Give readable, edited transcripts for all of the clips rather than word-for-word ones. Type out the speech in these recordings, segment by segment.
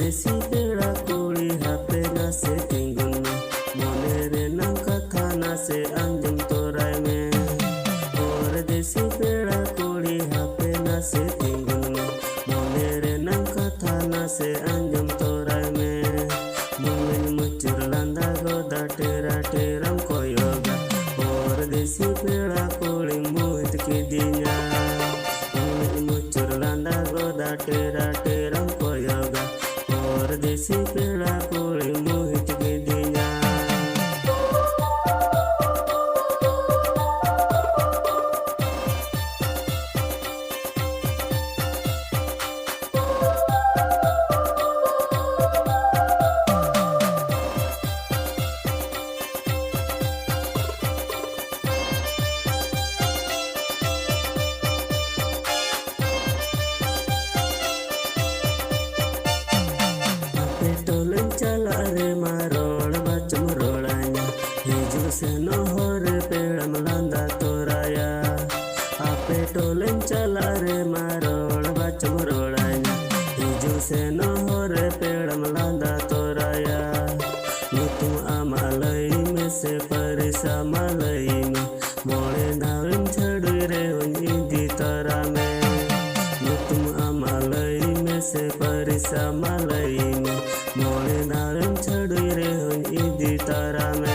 देसी पेड़ा कुड़ी हापे नासे तिंगुन में मोने रे नम कथा नासे अंजम तोराय में और देसी पेड़ा कुड़ी हापे नासे तिंगुन में मोने रे नम कथा नासे अंजम तोराय में मुंगन मुचुर लंदा गोदा टेरा टेरम कोयोगा और देसी पेड़ा कुड़ी मोहित की दिया मुंगन मुचुर लंदा गोदा टेरा टेरम कोयोगा और देसी पेड़ा कुड़ी मोहित की दिया चला रे मारोड़ बचम रोड़ाया हिजू से नोहर पेड़म लंदा तोराया आपे टोलन चला रे मारोड़ बचम रोड़ाया हिजू से नोहर पेड़म लंदा तोराया तुम आमालई में से परिसा मालई में मोड़े दाविम छड़ रे इंदी तोरा में तुम आमालई में से परिसा मालई में मोड़े दाविम छड़ रे इंदी तोरा में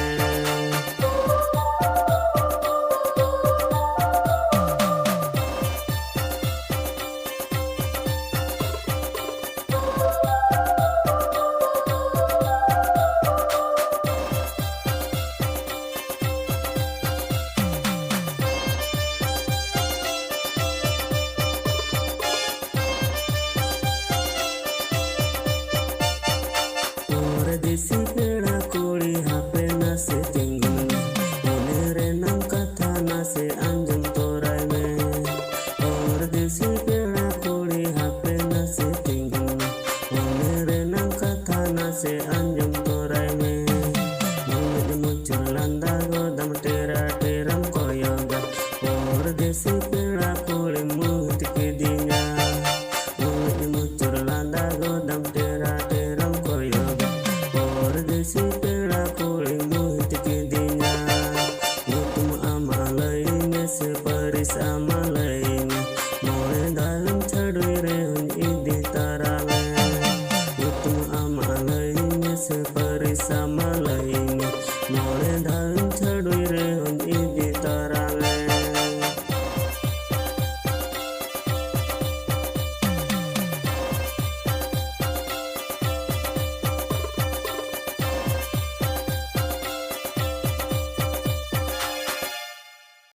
देसी पेड़ा कुड़ी हापे नासे तिंगुन में मोने रे नम कथा नासे अंजम तोराय में और देसी पेड़ा कुड़ी हापे नासे तिंगुन में मोने रे नम कथा नासे अंजम तोराय में मुंगन मुचुर लंदा गोदम टेरा टेरम कोयोगा और देसी पेड़ा कुड़ी मोहित की दिया मुंगन मुचुर लंदा गोदम टेरा टेरम कोयोगा देसी पेड़ा कुड़ी मोहित की दिया तुम आमालई में से परिसा मालई में मोड़े दाविम छड़ रे इंदी तारा में तुम आमालई में से परिसा मालई में मोड़े दाविम